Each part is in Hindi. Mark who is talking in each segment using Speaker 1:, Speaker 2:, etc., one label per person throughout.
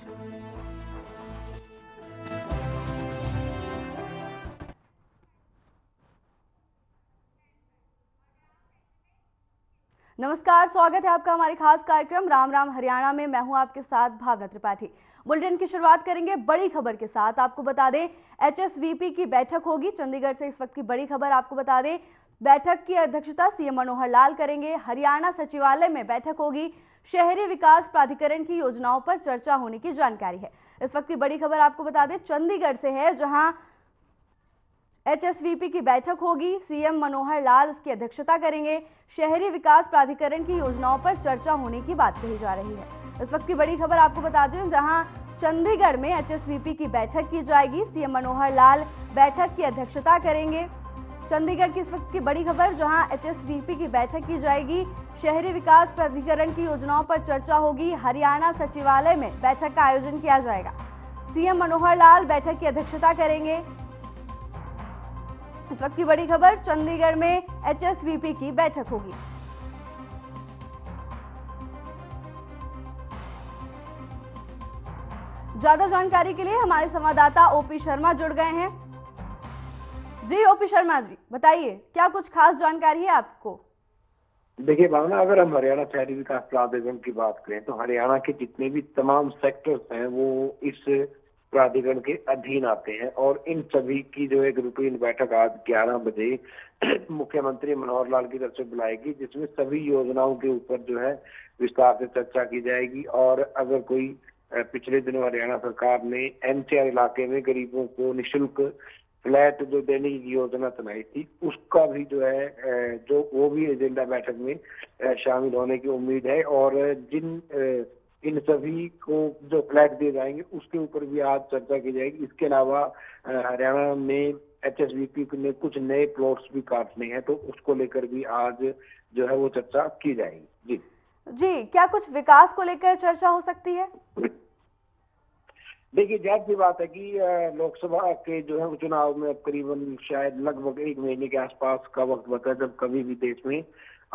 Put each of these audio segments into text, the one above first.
Speaker 1: नमस्कार, स्वागत है आपका हमारे खास कार्यक्रम राम राम हरियाणा में। मैं हूं आपके साथ भावना त्रिपाठी। बुलेटिन की शुरुआत करेंगे बड़ी खबर के साथ। आपको बता दें, एचएसवीपी की बैठक होगी चंडीगढ़ से। इस वक्त की बड़ी खबर आपको बता दें, बैठक की अध्यक्षता सीएम मनोहर लाल करेंगे। हरियाणा सचिवालय में बैठक होगी। शहरी विकास प्राधिकरण की योजनाओं पर चर्चा होने की जानकारी है। इस वक्त की बड़ी खबर आपको बता दें चंडीगढ़ से है, जहां एचएसवीपी की बैठक होगी। सीएम मनोहर लाल उसकी अध्यक्षता करेंगे। शहरी विकास प्राधिकरण की योजनाओं पर चर्चा होने की बात कही जा रही है। इस वक्त की बड़ी खबर आपको बता दें, जहां चंडीगढ़ में एचएसवीपी की बैठक की जाएगी। सीएम मनोहर लाल बैठक की अध्यक्षता करेंगे। चंडीगढ़ की इस वक्त की बड़ी खबर, जहां एचएसवीपी की बैठक की जाएगी। शहरी विकास प्राधिकरण की योजनाओं पर चर्चा होगी। हरियाणा सचिवालय में बैठक का आयोजन किया जाएगा। सीएम मनोहर लाल बैठक की अध्यक्षता करेंगे। इस वक्त की बड़ी खबर, चंडीगढ़ में एचएसवीपी की बैठक होगी। ज्यादा जानकारी के लिए हमारे संवाददाता ओपी शर्मा जुड़ गए हैं। जी ओपी शर्मा जी, बताइए क्या कुछ खास जानकारी है आपको?
Speaker 2: देखिए भावना, अगर हम हरियाणा शहरी विकास प्राधिकरण की बात करें तो हरियाणा के जितने भी तमाम सेक्टर्स हैं वो इस प्राधिकरण के अधीन आते हैं, और इन सभी की जो एक रूटीन बैठक आज 11 बजे मुख्यमंत्री मनोहर लाल की तरफ से बुलाएगी, जिसमें सभी योजनाओं के ऊपर जो है विस्तार से चर्चा की जाएगी। और अगर कोई पिछले दिनों हरियाणा सरकार ने एनसीआर इलाके में गरीबों को निःशुल्क फ्लैट जो देने की योजना चलाई थी, उसका भी जो है जो वो भी एजेंडा बैठक में शामिल होने की उम्मीद है। और इन सभी को जो फ्लैट दिए जाएंगे उसके ऊपर भी आज चर्चा की जाएगी। इसके अलावा हरियाणा में एचएसवीपी ने कुछ नए प्लॉट्स भी काटने हैं, तो उसको लेकर भी आज जो है वो चर्चा की जाएगी।
Speaker 1: जी, क्या कुछ विकास को लेकर चर्चा हो सकती है?
Speaker 2: देखिए, जाहिर सी बात है कि लोकसभा के जो है चुनाव में अब करीबन शायद लगभग 1 महीने के आसपास का वक्त बचा है जब कभी भी देश में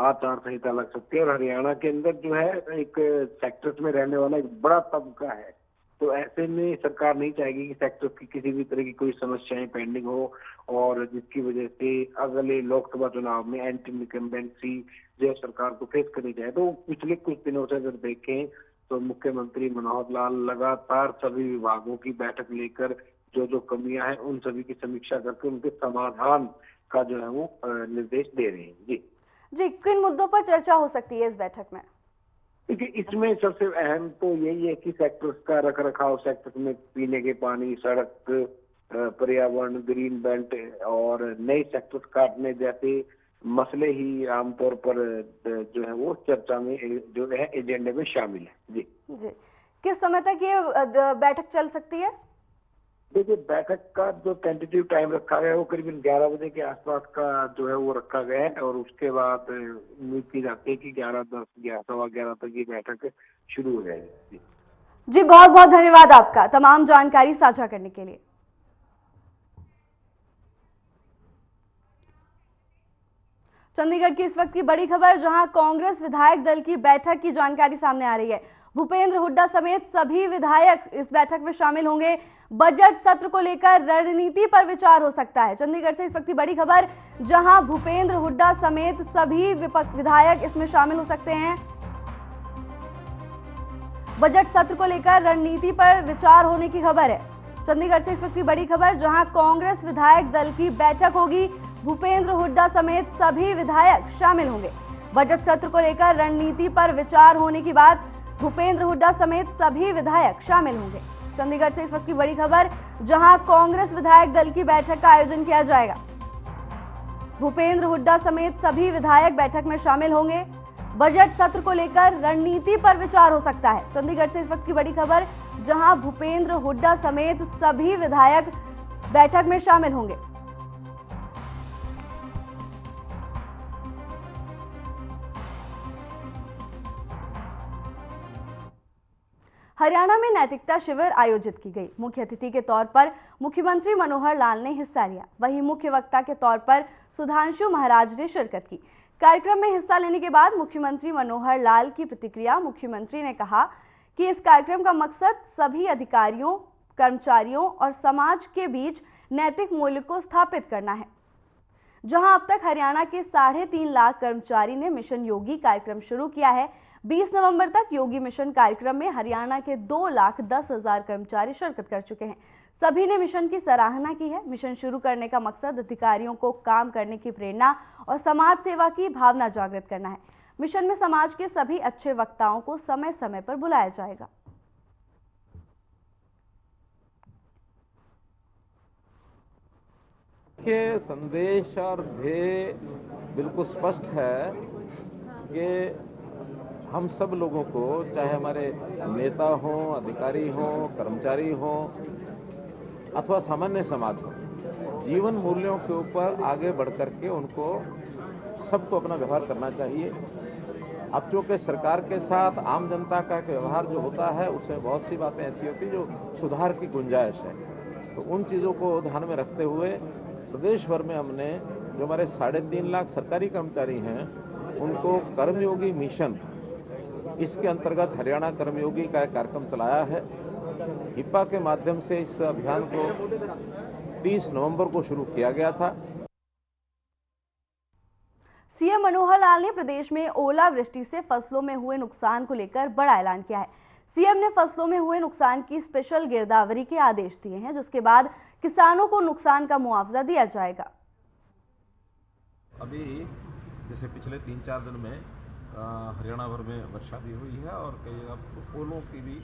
Speaker 2: आचार संहिता लग सकती है। और हरियाणा के अंदर जो है एक सेक्टर्स में रहने वाला एक बड़ा तबका है, तो ऐसे में सरकार नहीं चाहेगी कि सेक्टर्स की किसी भी तरह की कोई समस्याएं पेंडिंग हो, और जिसकी वजह से अगले लोकसभा चुनाव में एंटी इनकम्बेंसी जो सरकार को फेस करनी चाहिए। तो पिछले कुछ दिनों से अगर देखें तो मुख्यमंत्री मनोहर लाल लगातार सभी विभागों की बैठक लेकर जो कमियां हैं उन सभी की समीक्षा करके उनके समाधान का जो है वो निर्देश दे रहे हैं।
Speaker 1: जी, किन मुद्दों पर चर्चा हो सकती है इस बैठक में?
Speaker 2: देखिए, इसमें सबसे अहम तो यही है कि सेक्टर्स का रखरखाव, सेक्टर्स में पीने के पानी, सड़क, पर्यावरण, ग्रीन बेल्ट और नए सेक्टर्स काटने जैसे मसले ही आमतौर पर जो है वो चर्चा में जो है एजेंडे में शामिल है। जी,
Speaker 1: किस समय तक ये बैठक चल सकती है?
Speaker 2: देखिए, बैठक का जो टेंटेटिव टाइम रखा गया है वो करीबन 11 बजे के आसपास का जो है वो रखा गया है, और उसके बाद उम्मीद की जाती है कि 11:10 या 11:15 तक ये बैठक शुरू हो जाएगी।
Speaker 1: जी, बहुत बहुत धन्यवाद आपका तमाम जानकारी साझा करने के लिए। चंडीगढ़ की इस वक्त की बड़ी खबर, जहां कांग्रेस विधायक दल की बैठक की जानकारी सामने आ रही है। भूपेंद्र हुड्डा समेत सभी विधायक इस बैठक में शामिल होंगे। बजट सत्र को लेकर रणनीति पर विचार हो सकता है। चंडीगढ़ से इस वक्त की बड़ी खबर, जहां भूपेंद्र हुड्डा समेत सभी विधायक इसमें शामिल हो सकते हैं। बजट सत्र को लेकर रणनीति पर विचार होने की खबर है। चंडीगढ़ से इस वक्त की बड़ी खबर, जहां कांग्रेस विधायक दल की बैठक होगी। भूपेंद्र हुड्डा समेत सभी विधायक शामिल होंगे। बजट सत्र को लेकर रणनीति पर विचार होने की बात, भूपेंद्र हुड्डा समेत सभी विधायक शामिल होंगे। चंडीगढ़ से इस वक्त की बड़ी खबर, जहां कांग्रेस विधायक दल की बैठक का आयोजन किया जाएगा। भूपेंद्र हुड्डा समेत सभी विधायक बैठक में शामिल होंगे। बजट सत्र को लेकर रणनीति पर विचार हो सकता है। चंडीगढ़ से इस वक्त की बड़ी खबर, जहां भूपेंद्र हुड्डा समेत सभी विधायक बैठक में शामिल होंगे। हरियाणा में नैतिकता शिविर आयोजित की गई। मुख्य अतिथि के तौर पर मुख्यमंत्री मनोहर लाल ने हिस्सा लिया। वहीं मुख्य वक्ता के तौर पर सुधांशु महाराज ने शिरकत की। कार्यक्रम में हिस्सा लेने के बाद मुख्यमंत्री मनोहर लाल की प्रतिक्रिया, मुख्यमंत्री ने कहा कि इस कार्यक्रम का मकसद सभी अधिकारियों, कर्मचारियों और समाज के बीच नैतिक मूल्य को स्थापित करना है। जहां अब तक हरियाणा के 3.5 लाख कर्मचारी ने मिशन योगी कार्यक्रम शुरू किया है, 20 नवंबर तक योगी मिशन कार्यक्रम में हरियाणा के 2,10,000 कर्मचारी शिरकत कर चुके हैं। सभी ने मिशन की सराहना की है। मिशन शुरू करने का मकसद अधिकारियों को काम करने की प्रेरणा और समाज सेवा की भावना जागृत करना है। मिशन में समाज के सभी अच्छे वक्ताओं को समय समय पर बुलाया जाएगा।
Speaker 3: के संदेश और ध्येय बिल्कुल स्पष्ट है कि हम सब लोगों को, चाहे हमारे नेता हों, अधिकारी हों, कर्मचारी हों अथवा सामान्य समाज हो, जीवन मूल्यों के ऊपर आगे बढ़ करके उनको सबको अपना व्यवहार करना चाहिए। अब चूँकि सरकार के साथ आम जनता का व्यवहार जो होता है उसमें बहुत सी बातें ऐसी होती जो सुधार की गुंजाइश है, तो उन चीज़ों को ध्यान में रखते हुए प्रदेश भर में हमने जो हमारे 3.5 लाख सरकारी कर्मचारी हैं उनको कर्मयोगी मिशन, इसके अंतर्गत हरियाणा कर्मयोगी का एक कार्यक्रम चलाया है। हिप्पा के माध्यम से इस अभियान को 30 नवंबर को शुरू किया गया था।
Speaker 1: सीएम मनोहर लाल ने प्रदेश में ओलावृष्टि से फसलों में हुए नुकसान को लेकर बड़ा ऐलान किया है। सीएम ने फसलों में हुए नुकसान की स्पेशल गिरदावरी के आदेश दिए हैं, जिसके बाद किसानों को नुकसान का मुआवजा दिया जाएगा।
Speaker 3: अभी जैसे पिछले 3-4 दिन में हरियाणा भर में वर्षा भी हुई है और कई जगह ओलों की भी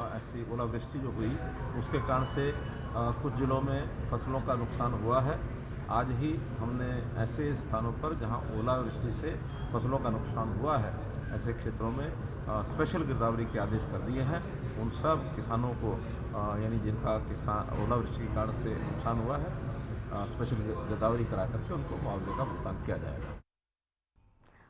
Speaker 3: ऐसी ओलावृष्टि जो हुई उसके कारण से कुछ जिलों में फसलों का नुकसान हुआ है। आज ही हमने ऐसे स्थानों पर जहां ओलावृष्टि से फसलों का नुकसान हुआ है, ऐसे क्षेत्रों में स्पेशल गिरदावरी के आदेश कर दिए हैं। उन सब किसानों को यानी जिनका ओलावृष्टि के कारण से नुकसान हुआ है, स्पेशल गिरदावरी करा करके उनको मुआवजे का भुगतान किया जाएगा।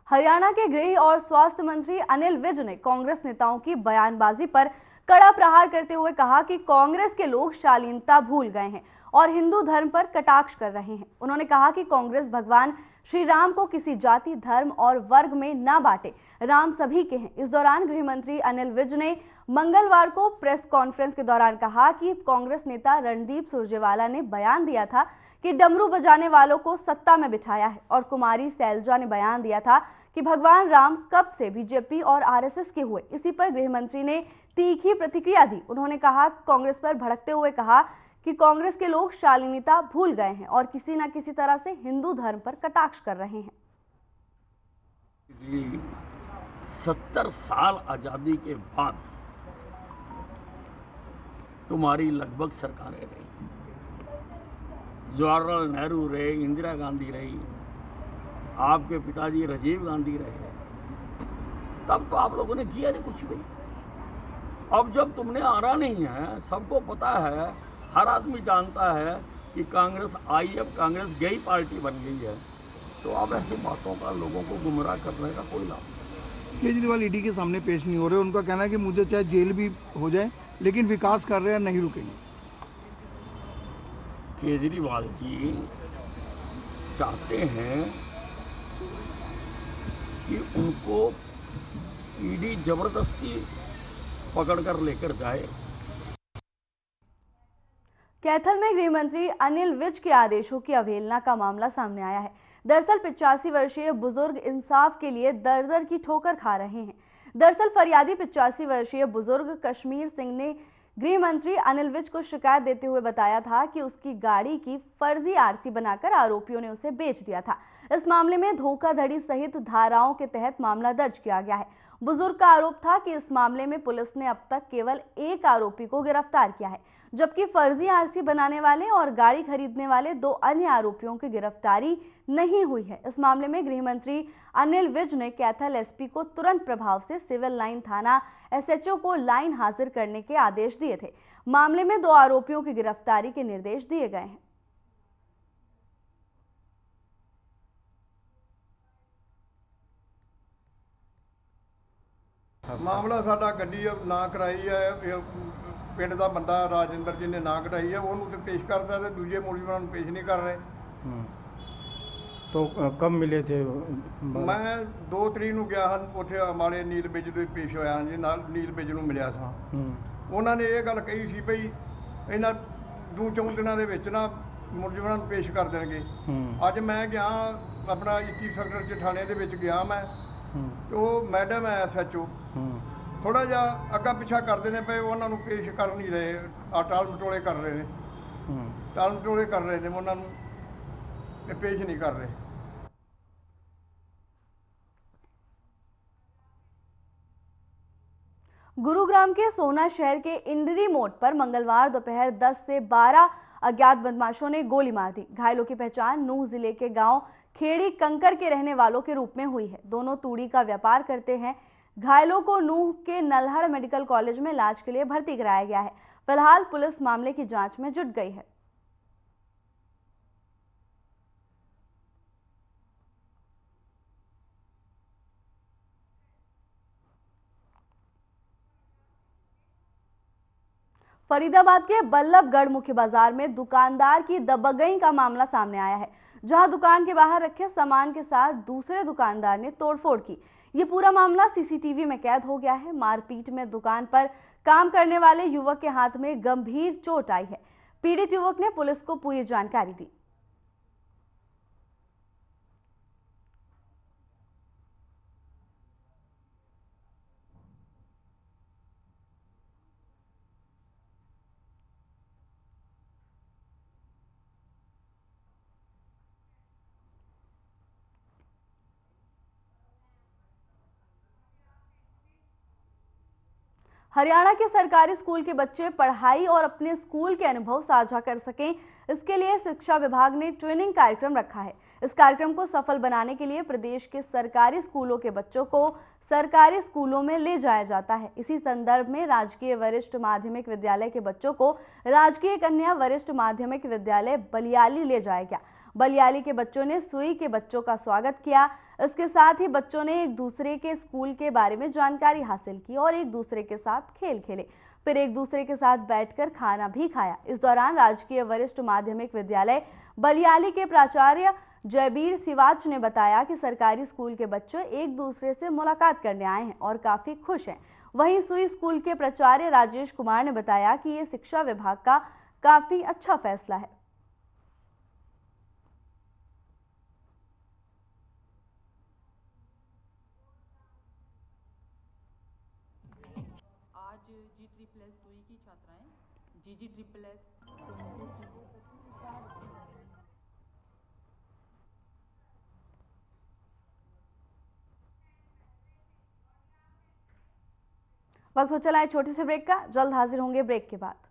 Speaker 1: हरियाणा के गृह और स्वास्थ्य मंत्री अनिल विज ने कांग्रेस नेताओं की बयानबाजी पर कड़ा प्रहार करते हुए कहा कि कांग्रेस के लोग शालीनता भूल गए हैं और हिंदू धर्म पर कटाक्ष कर रहे हैं। उन्होंने कहा कि कांग्रेस भगवान श्री राम को किसी जाति, धर्म और वर्ग में न बांटे, राम सभी के हैं। इस दौरान गृह मंत्री अनिल विज ने मंगलवार को प्रेस कॉन्फ्रेंस के दौरान कहा कि कांग्रेस नेता रणदीप सुरजेवाला ने बयान दिया था कि डमरू बजाने वालों को सत्ता में बिठाया है, और कुमारी सैलजा ने बयान दिया था कि भगवान राम कब से बीजेपी और आरएसएस के हुए। इसी पर गृह मंत्री ने तीखी प्रतिक्रिया दी। उन्होंने कहा कांग्रेस पर भड़कते हुए कहा कि कांग्रेस के लोग शालीनता भूल गए हैं और किसी न किसी तरह से हिंदू धर्म पर कटाक्ष कर रहे हैं।
Speaker 4: 70 साल आजादी के बाद तुम्हारी लगभग सरकारें रही, जवाहरलाल नेहरू रहे, इंदिरा गांधी रही, आपके पिताजी राजीव गांधी रहे, तब तो आप लोगों ने किया नहीं कुछ भी। अब जब तुमने आना नहीं है, सबको पता है, हर आदमी जानता है कि कांग्रेस आई, अब कांग्रेस गई पार्टी बन गई है, तो अब ऐसी बातों का लोगों को गुमराह करने का कोई लाभ नहीं।
Speaker 5: केजरीवाल ईडी के सामने पेश नहीं हो रहे, उनका कहना है कि मुझे चाहे जेल भी हो जाए लेकिन विकास कर रहे हैं, नहीं रुकेंगे।
Speaker 4: केजरीवाल जी चाहते हैं कि उनको ईडी जबरदस्ती पकड़कर लेकर जाए।
Speaker 1: कैथल में गृह मंत्री अनिल विज के आदेशों की अवहेलना का मामला सामने आया है। दरअसल 85 वर्षीय बुजुर्ग इंसाफ के लिए दर-दर की ठोकर खा रहे हैं। दरअसल फरियादी 85 वर्षीय बुजुर्ग कश्मीर सिंह ने गृह मंत्री अनिल विज को शिकायत देते हुए बताया था कि उसकी गाड़ी की फर्जी आरसी बनाकर आरोपियों ने उसे बेच दिया था। इस मामले में धोखाधड़ी सहित धाराओं के तहत मामला दर्ज किया गया है। बुजुर्ग का आरोप था कि इस मामले में पुलिस ने अब तक केवल एक आरोपी को गिरफ्तार किया है, जबकि फर्जी आरसी बनाने वाले और गाड़ी खरीदने वाले 2 अन्य आरोपियों की गिरफ्तारी नहीं हुई है। इस मामले में गृह मंत्री अनिल विज ने कैथल एसपी को तुरंत प्रभाव से सिविल लाइन थाना एसएचओ को लाइन हाजिर करने के आदेश दिए थे। मामले में 2 आरोपियों की गिरफ्तारी के निर्देश दिए गए हैं।
Speaker 6: मामला साडा गड्डी ना कराई है, पिंड का बंदा राजिंदर जी ने ना कटाई है, ਉਹਨੂੰ ਤੇ ਪੇਸ਼ ਕਰਦਾ ਤੇ ਦੂਜੇ ਮੁਲਜ਼ਮਾਂ ਨੂੰ ਪੇਸ਼ ਨਹੀਂ ਕਰ ਰਹੇ।
Speaker 7: तो कब मिले थे?
Speaker 6: मैं 2 ਤਰੀਕ ਨੂੰ ਗਿਆ ਹਾਂ ਉੱਥੇ ਅਮਾਲੇ ਨੀਲ ਬਿਜ ਦੇ ਪੇਸ਼ ਹੋਇਆ ਹਾਂ ਜੀ, ਨਾਲ ਨੀਲ ਬਿਜ ਨੂੰ ਮਿਲਿਆ ਸਾਂ। ਉਹਨਾਂ ਨੇ ਇਹ ਗੱਲ ਕਹੀ ਸੀ ਭਈ ਇਹਨਾਂ 2-4 ਦਿਨਾਂ ਦੇ ਵਿੱਚ ਨਾ ਮੁਲਜ਼ਮਾਂ ਨੂੰ ਪੇਸ਼ ਕਰ ਦੇਣਗੇ। ਅੱਜ ਮੈਂ ਗਿਆ ਆਪਣਾ 21 ਸੈਕਟਰ 'ਚ ਥਾਣੇ ਦੇ ਵਿੱਚ ਗਿਆ ਮੈਂ, ਤੇ ਉਹ ਮੈਡਮ ਹੈ SHO, ਥੋੜਾ ਜਿਹਾ ਅੱਗਾ ਪਿੱਛਾ ਕਰਦੇ ਨੇ ਪਏ, ਉਹਨਾਂ ਨੂੰ ਪੇਸ਼ ਕਰ ਨਹੀਂ ਰਹੇ, ਟਾਲ ਮਟੋਲੇ ਕਰ ਰਹੇ ਨੇ, ਟਾਲ ਮਟੋਲੇ ਕਰ ਰਹੇ ਨੇ, ਉਹਨਾਂ ਨੂੰ पेश नहीं कर रहे।
Speaker 1: गुरुग्राम के सोना शहर के इंडरी मोड़ पर मंगलवार दोपहर 10 से 12 अज्ञात बदमाशों ने गोली मार दी। घायलों की पहचान नूह जिले के गांव खेड़ी कंकर के रहने वालों के रूप में हुई है। दोनों तूड़ी का व्यापार करते हैं। घायलों को नूह के नल्हड़ मेडिकल कॉलेज में इलाज के लिए भर्ती कराया गया है। फिलहाल पुलिस मामले की जांच में जुट गई है। फरीदाबाद के बल्लभगढ़ मुख्य बाजार में दुकानदार की दबंगई का मामला सामने आया है, जहां दुकान के बाहर रखे सामान के साथ दूसरे दुकानदार ने तोड़फोड़ की। ये पूरा मामला सीसीटीवी में कैद हो गया है। मारपीट में दुकान पर काम करने वाले युवक के हाथ में गंभीर चोट आई है। पीड़ित युवक ने पुलिस को पूरी जानकारी दी। हरियाणा के सरकारी स्कूल के बच्चे पढ़ाई और अपने स्कूल के अनुभव साझा कर सकें, इसके लिए शिक्षा विभाग ने ट्रेनिंग कार्यक्रम रखा है। इस कार्यक्रम को सफल बनाने के लिए प्रदेश के सरकारी स्कूलों के बच्चों को सरकारी स्कूलों में ले जाया जाता है। इसी संदर्भ में राजकीय वरिष्ठ माध्यमिक विद्यालय के बच्चों को राजकीय कन्या वरिष्ठ माध्यमिक विद्यालय बलियाली ले जाया गया। बलियाली के बच्चों ने सुई के बच्चों का स्वागत किया। इसके साथ ही बच्चों ने एक दूसरे के स्कूल के बारे में जानकारी हासिल की और एक दूसरे के साथ खेल खेले, फिर एक दूसरे के साथ बैठकर खाना भी खाया। इस दौरान राजकीय वरिष्ठ माध्यमिक विद्यालय बलियाली के प्राचार्य जयबीर सिवाच ने बताया कि सरकारी स्कूल के बच्चे एक दूसरे से मुलाकात करने आए हैं और काफी खुश हैं। वहीं सुई स्कूल के प्राचार्य राजेश कुमार ने बताया कि ये शिक्षा विभाग का काफी अच्छा फैसला है।
Speaker 8: आज G++ सुई की छात्राएं GG++
Speaker 1: वक्त हो चला है छोटे से ब्रेक का। जल्द हाजिर होंगे ब्रेक के बाद।